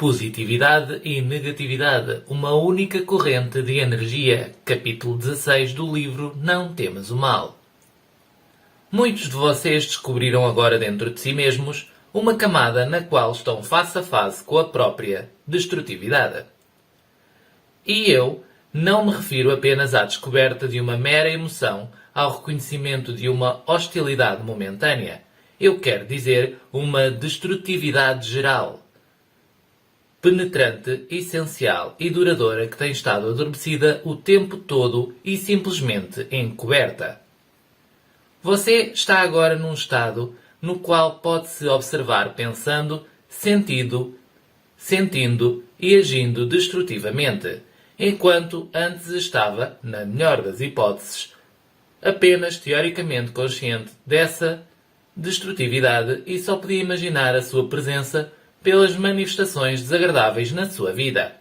Positividade e negatividade, uma única corrente de energia. Capítulo 16 do livro Não Temas o Mal. Muitos de vocês descobriram agora dentro de si mesmos uma camada na qual estão face a face com a própria destrutividade. E eu não me refiro apenas à descoberta de uma mera emoção, ao reconhecimento de uma hostilidade momentânea. Eu quero dizer uma destrutividade geral, penetrante, essencial e duradoura que tem estado adormecida o tempo todo e simplesmente encoberta. Você está agora num estado no qual pode-se observar pensando, sentindo e agindo destrutivamente, enquanto antes estava, na melhor das hipóteses, apenas teoricamente consciente dessa destrutividade e só podia imaginar a sua presença pelas manifestações desagradáveis na sua vida.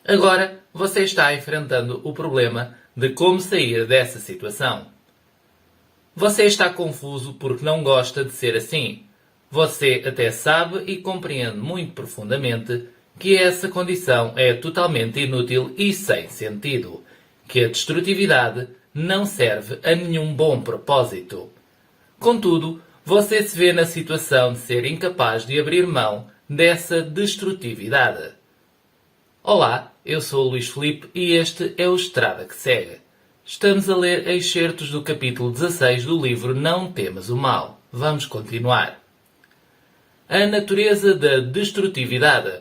Agora você está enfrentando o problema de como sair dessa situação. Você está confuso porque não gosta de ser assim. Você até sabe e compreende muito profundamente que essa condição é totalmente inútil e sem sentido, que a destrutividade não serve a nenhum bom propósito. Contudo, você se vê na situação de ser incapaz de abrir mão dessa destrutividade. Olá, eu sou o Luís Filipe e este é o Estrada que Segue. Estamos a ler excertos do capítulo 16 do livro Não Temas o Mal. Vamos continuar. A natureza da destrutividade.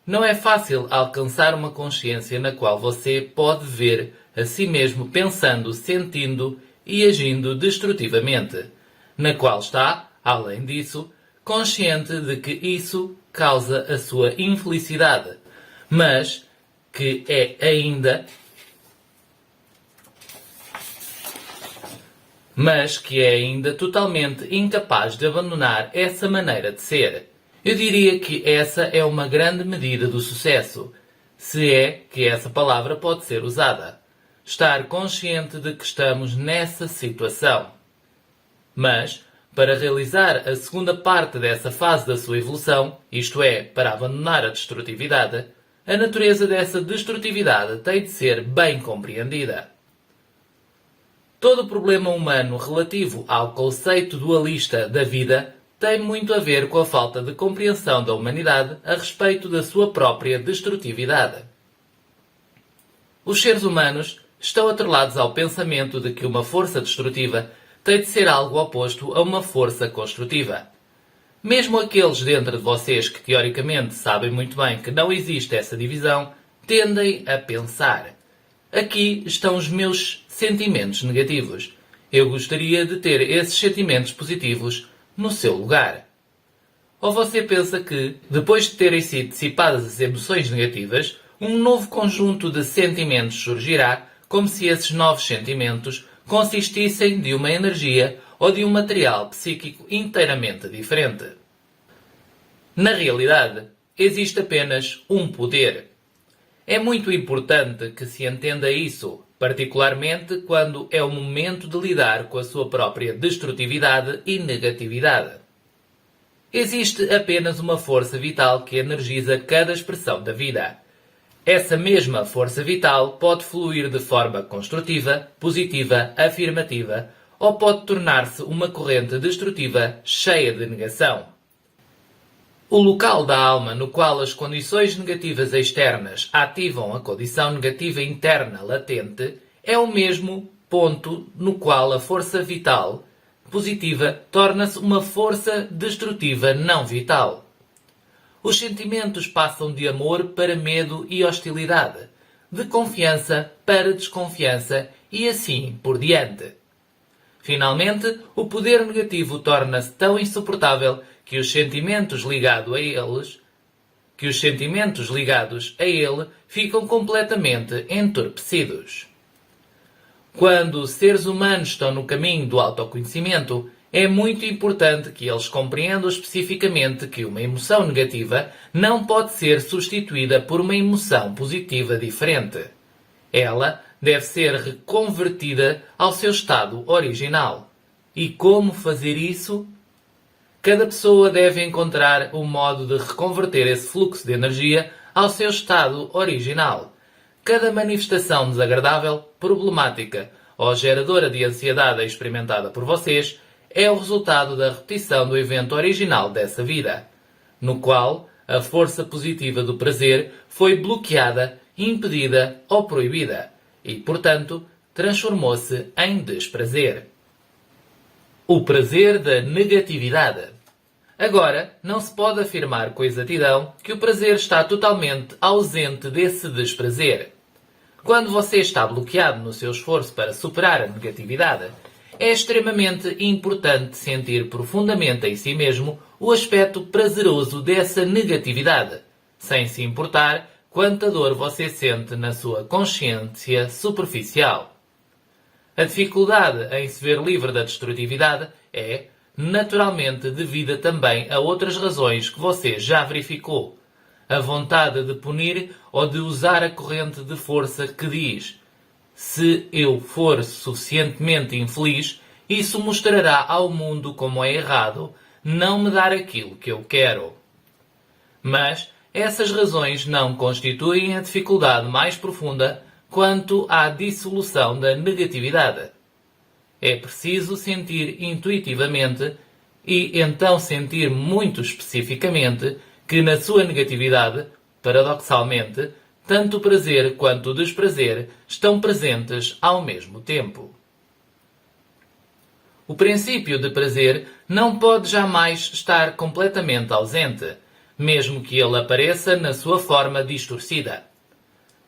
Não é fácil alcançar uma consciência na qual você pode ver a si mesmo pensando, sentindo e agindo destrutivamente, na qual está, além disso, consciente de que isso causa a sua infelicidade, mas que é ainda totalmente incapaz de abandonar essa maneira de ser. Eu diria que essa é uma grande medida do sucesso, se é que essa palavra pode ser usada. Estar consciente de que estamos nessa situação. Mas, para realizar a segunda parte dessa fase da sua evolução, isto é, para abandonar a destrutividade, a natureza dessa destrutividade tem de ser bem compreendida. Todo o problema humano relativo ao conceito dualista da vida tem muito a ver com a falta de compreensão da humanidade a respeito da sua própria destrutividade. Os seres humanos estão atrelados ao pensamento de que uma força destrutiva tem de ser algo oposto a uma força construtiva. Mesmo aqueles dentro de vocês que teoricamente sabem muito bem que não existe essa divisão, tendem a pensar: aqui estão os meus sentimentos negativos. Eu gostaria de ter esses sentimentos positivos no seu lugar. Ou você pensa que, depois de terem sido dissipadas as emoções negativas, um novo conjunto de sentimentos surgirá, como se esses novos sentimentos consistissem de uma energia ou de um material psíquico inteiramente diferente. Na realidade, existe apenas um poder. É muito importante que se entenda isso, particularmente quando é o momento de lidar com a sua própria destrutividade e negatividade. Existe apenas uma força vital que energiza cada expressão da vida. Essa mesma força vital pode fluir de forma construtiva, positiva, afirmativa, ou pode tornar-se uma corrente destrutiva cheia de negação. O local da alma no qual as condições negativas externas ativam a condição negativa interna latente é o mesmo ponto no qual a força vital positiva torna-se uma força destrutiva não vital. Os sentimentos passam de amor para medo e hostilidade, de confiança para desconfiança e assim por diante. Finalmente, o poder negativo torna-se tão insuportável que os sentimentos ligados a ele ficam completamente entorpecidos. Quando os seres humanos estão no caminho do autoconhecimento, é muito importante que eles compreendam especificamente que uma emoção negativa não pode ser substituída por uma emoção positiva diferente. Ela deve ser reconvertida ao seu estado original. E como fazer isso? Cada pessoa deve encontrar um modo de reconverter esse fluxo de energia ao seu estado original. Cada manifestação desagradável, problemática ou geradora de ansiedade experimentada por vocês é o resultado da repetição do evento original dessa vida, no qual a força positiva do prazer foi bloqueada, impedida ou proibida e, portanto, transformou-se em desprazer. O prazer da negatividade. Agora, não se pode afirmar com exatidão que o prazer está totalmente ausente desse desprazer. Quando você está bloqueado no seu esforço para superar a negatividade, é extremamente importante sentir profundamente em si mesmo o aspecto prazeroso dessa negatividade, sem se importar quanta dor você sente na sua consciência superficial. A dificuldade em se ver livre da destrutividade é, naturalmente, devida também a outras razões que você já verificou. A vontade de punir ou de usar a corrente de força que diz: se eu for suficientemente infeliz, isso mostrará ao mundo como é errado não me dar aquilo que eu quero. Mas essas razões não constituem a dificuldade mais profunda quanto à dissolução da negatividade. É preciso sentir intuitivamente e então sentir muito especificamente que na sua negatividade, paradoxalmente, tanto o prazer quanto o desprazer estão presentes ao mesmo tempo. O princípio de prazer não pode jamais estar completamente ausente, mesmo que ele apareça na sua forma distorcida.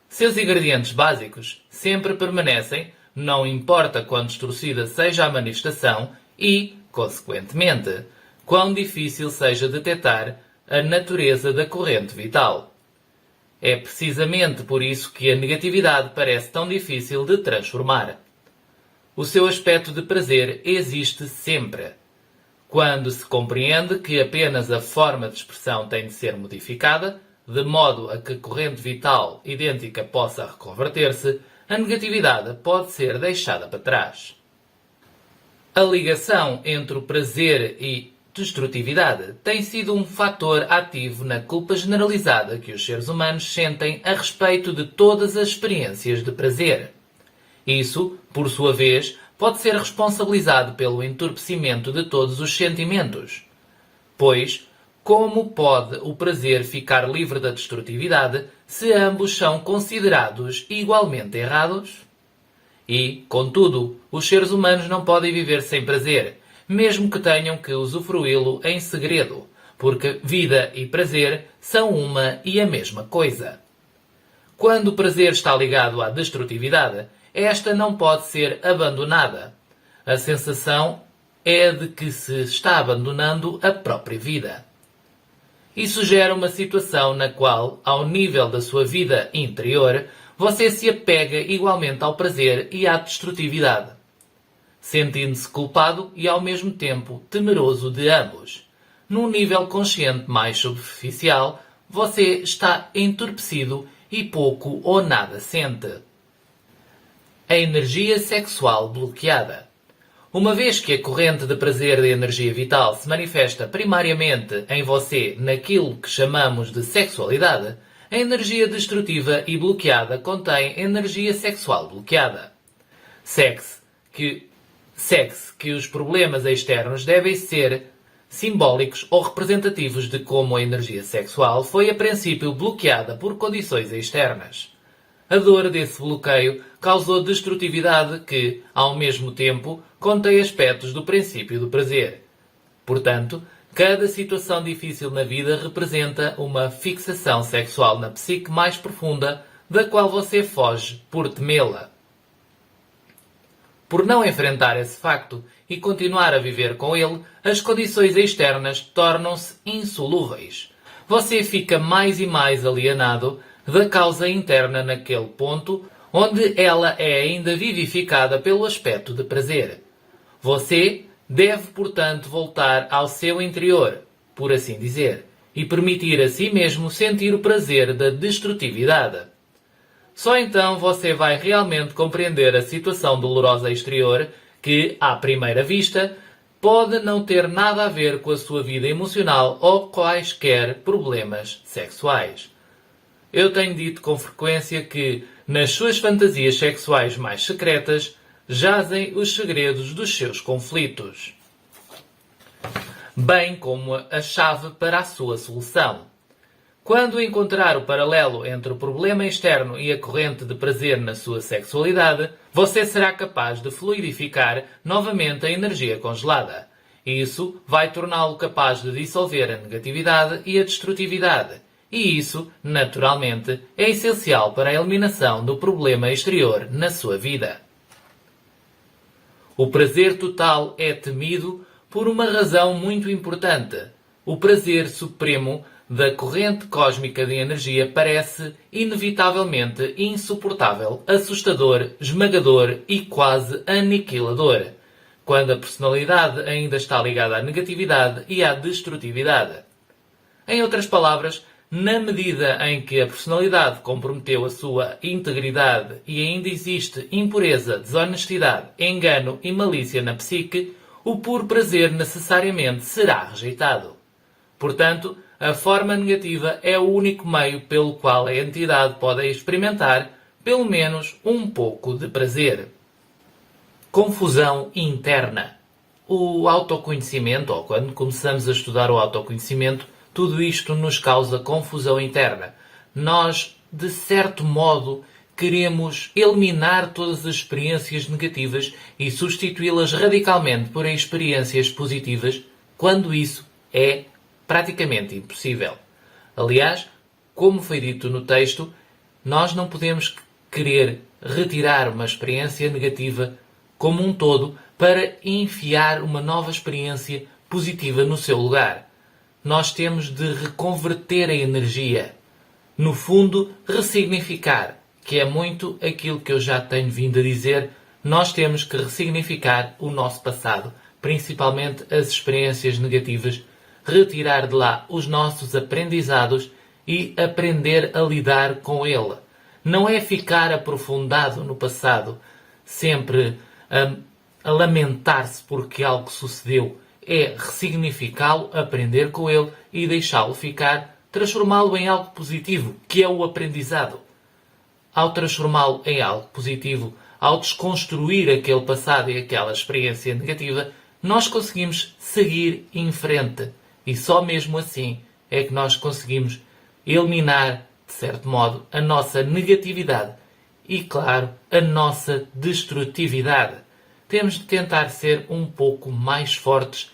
Seus ingredientes básicos sempre permanecem, não importa quão distorcida seja a manifestação e, consequentemente, quão difícil seja detectar a natureza da corrente vital. É precisamente por isso que a negatividade parece tão difícil de transformar. O seu aspecto de prazer existe sempre. Quando se compreende que apenas a forma de expressão tem de ser modificada, de modo a que a corrente vital idêntica possa reconverter-se, a negatividade pode ser deixada para trás. A ligação entre o prazer e destrutividade tem sido um fator ativo na culpa generalizada que os seres humanos sentem a respeito de todas as experiências de prazer. Isso, por sua vez, pode ser responsabilizado pelo entorpecimento de todos os sentimentos. Pois, como pode o prazer ficar livre da destrutividade se ambos são considerados igualmente errados? E, contudo, os seres humanos não podem viver sem prazer, mesmo que tenham que usufruí-lo em segredo, porque vida e prazer são uma e a mesma coisa. Quando o prazer está ligado à destrutividade, esta não pode ser abandonada. A sensação é de que se está abandonando a própria vida. Isso gera uma situação na qual, ao nível da sua vida interior, você se apega igualmente ao prazer e à destrutividade, sentindo-se culpado e ao mesmo tempo temeroso de ambos. Num nível consciente mais superficial, você está entorpecido e pouco ou nada sente. A energia sexual bloqueada. Uma vez que a corrente de prazer da energia vital se manifesta primariamente em você naquilo que chamamos de sexualidade, a energia destrutiva e bloqueada contém energia sexual bloqueada. Sexe que os problemas externos devem ser simbólicos ou representativos de como a energia sexual foi a princípio bloqueada por condições externas. A dor desse bloqueio causou destrutividade que, ao mesmo tempo, contém aspectos do princípio do prazer. Portanto, cada situação difícil na vida representa uma fixação sexual na psique mais profunda, da qual você foge por temê-la. Por não enfrentar esse facto e continuar a viver com ele, as condições externas tornam-se insolúveis. Você fica mais e mais alienado da causa interna naquele ponto onde ela é ainda vivificada pelo aspecto de prazer. Você deve, portanto, voltar ao seu interior, por assim dizer, e permitir a si mesmo sentir o prazer da destrutividade. Só então você vai realmente compreender a situação dolorosa exterior que, à primeira vista, pode não ter nada a ver com a sua vida emocional ou quaisquer problemas sexuais. Eu tenho dito com frequência que, nas suas fantasias sexuais mais secretas, jazem os segredos dos seus conflitos, bem como a chave para a sua solução. Quando encontrar o paralelo entre o problema externo e a corrente de prazer na sua sexualidade, você será capaz de fluidificar novamente a energia congelada. Isso vai torná-lo capaz de dissolver a negatividade e a destrutividade. E isso, naturalmente, é essencial para a eliminação do problema exterior na sua vida. O prazer total é temido por uma razão muito importante. O prazer supremo da corrente cósmica de energia parece inevitavelmente insuportável, assustador, esmagador e quase aniquilador, quando a personalidade ainda está ligada à negatividade e à destrutividade. Em outras palavras, na medida em que a personalidade comprometeu a sua integridade e ainda existe impureza, desonestidade, engano e malícia na psique, o puro prazer necessariamente será rejeitado. Portanto, a forma negativa é o único meio pelo qual a entidade pode experimentar, pelo menos, um pouco de prazer. Confusão interna. O autoconhecimento, ou quando começamos a estudar o autoconhecimento, tudo isto nos causa confusão interna. Nós, de certo modo, queremos eliminar todas as experiências negativas e substituí-las radicalmente por experiências positivas, quando isso é praticamente impossível. Aliás, como foi dito no texto, nós não podemos querer retirar uma experiência negativa como um todo para enfiar uma nova experiência positiva no seu lugar. Nós temos de reconverter a energia. No fundo, ressignificar, que é muito aquilo que eu já tenho vindo a dizer. Nós temos que ressignificar o nosso passado, principalmente as experiências negativas, retirar de lá os nossos aprendizados e aprender a lidar com ele. Não é ficar aprofundado no passado, sempre a lamentar-se porque algo sucedeu. É ressignificá-lo, aprender com ele e deixá-lo ficar, transformá-lo em algo positivo, que é o aprendizado. Ao transformá-lo em algo positivo, ao desconstruir aquele passado e aquela experiência negativa, nós conseguimos seguir em frente. E só mesmo assim é que nós conseguimos eliminar, de certo modo, a nossa negatividade e, claro, a nossa destrutividade. Temos de tentar ser um pouco mais fortes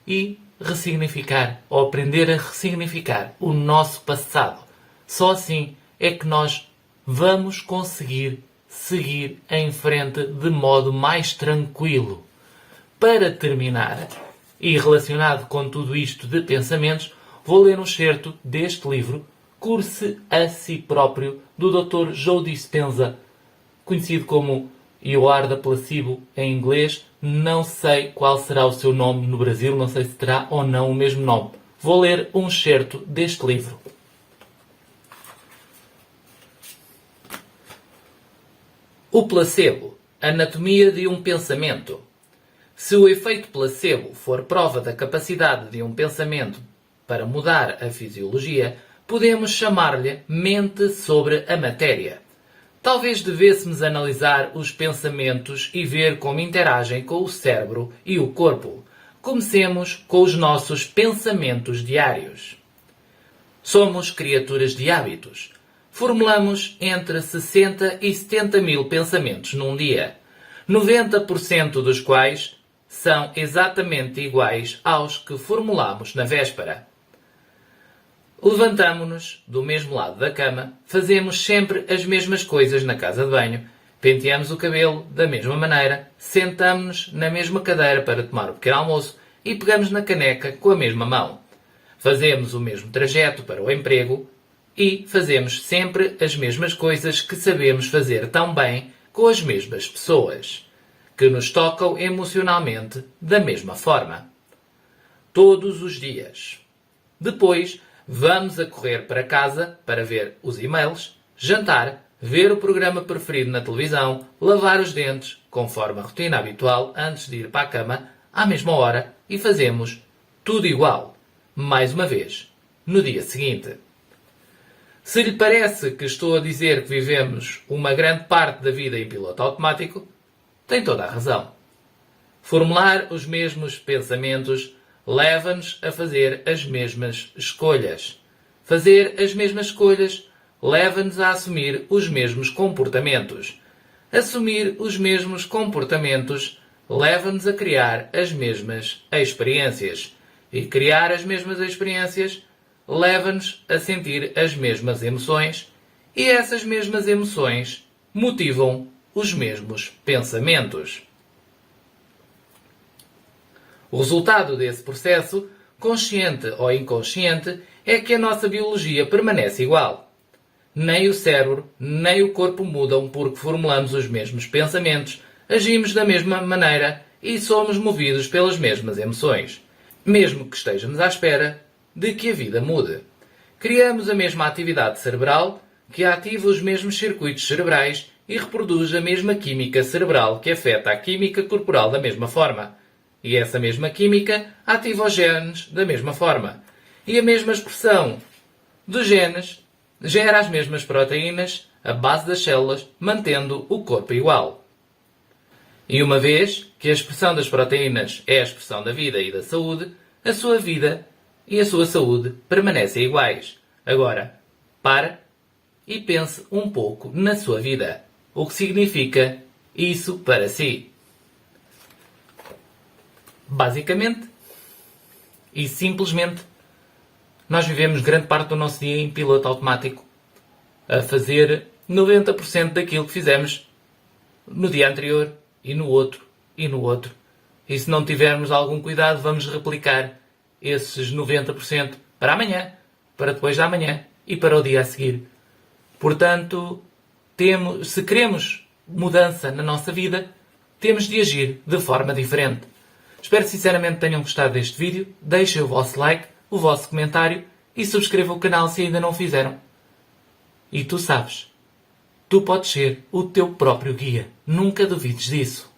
e ressignificar, ou aprender a ressignificar o nosso passado. Só assim é que nós vamos conseguir seguir em frente de modo mais tranquilo. Para terminar, e relacionado com tudo isto de pensamentos, vou ler um excerto deste livro, Cure-se a Si Próprio, do Dr. Joe Dispenza, conhecido como You Are the Placebo em inglês. Não sei qual será o seu nome no Brasil, não sei se terá ou não o mesmo nome. Vou ler um excerto deste livro. O placebo, anatomia de um pensamento. Se o efeito placebo for prova da capacidade de um pensamento para mudar a fisiologia, podemos chamar-lhe mente sobre a matéria. Talvez devêssemos analisar os pensamentos e ver como interagem com o cérebro e o corpo. Comecemos com os nossos pensamentos diários. Somos criaturas de hábitos. Formulamos entre 60 e 70 mil pensamentos num dia, 90% dos quais são exatamente iguais aos que formulamos na véspera. Levantamo-nos do mesmo lado da cama, fazemos sempre as mesmas coisas na casa de banho, penteamos o cabelo da mesma maneira, sentamo-nos na mesma cadeira para tomar o pequeno almoço e pegamos na caneca com a mesma mão. Fazemos o mesmo trajeto para o emprego e fazemos sempre as mesmas coisas que sabemos fazer tão bem com as mesmas pessoas, que nos tocam emocionalmente da mesma forma. Todos os dias. Depois, vamos a correr para casa para ver os e-mails, jantar, ver o programa preferido na televisão, lavar os dentes, conforme a rotina habitual antes de ir para a cama, à mesma hora e fazemos tudo igual, mais uma vez, no dia seguinte. Se lhe parece que estou a dizer que vivemos uma grande parte da vida em piloto automático, tem toda a razão. Formular os mesmos pensamentos leva-nos a fazer as mesmas escolhas. Fazer as mesmas escolhas leva-nos a assumir os mesmos comportamentos. Assumir os mesmos comportamentos leva-nos a criar as mesmas experiências. E criar as mesmas experiências leva-nos a sentir as mesmas emoções. E essas mesmas emoções motivam os mesmos pensamentos. O resultado desse processo, consciente ou inconsciente, é que a nossa biologia permanece igual. Nem o cérebro, nem o corpo mudam porque formulamos os mesmos pensamentos, agimos da mesma maneira e somos movidos pelas mesmas emoções, mesmo que estejamos à espera de que a vida mude. Criamos a mesma atividade cerebral que ativa os mesmos circuitos cerebrais e reproduz a mesma química cerebral que afeta a química corporal da mesma forma. E essa mesma química ativa os genes da mesma forma. E a mesma expressão dos genes gera as mesmas proteínas, a base das células, mantendo o corpo igual. E uma vez que a expressão das proteínas é a expressão da vida e da saúde, a sua vida e a sua saúde permanecem iguais. Agora, pare e pense um pouco na sua vida. O que significa isso para si? Basicamente e simplesmente, nós vivemos grande parte do nosso dia em piloto automático, a fazer 90% daquilo que fizemos no dia anterior e no outro e no outro. E se não tivermos algum cuidado, vamos replicar esses 90% para amanhã, para depois da amanhã e para o dia a seguir. Portanto, se queremos mudança na nossa vida, temos de agir de forma diferente. Espero sinceramente que tenham gostado deste vídeo. Deixem o vosso like, o vosso comentário e subscrevam o canal se ainda não o fizeram. E tu sabes, tu podes ser o teu próprio guia. Nunca duvides disso.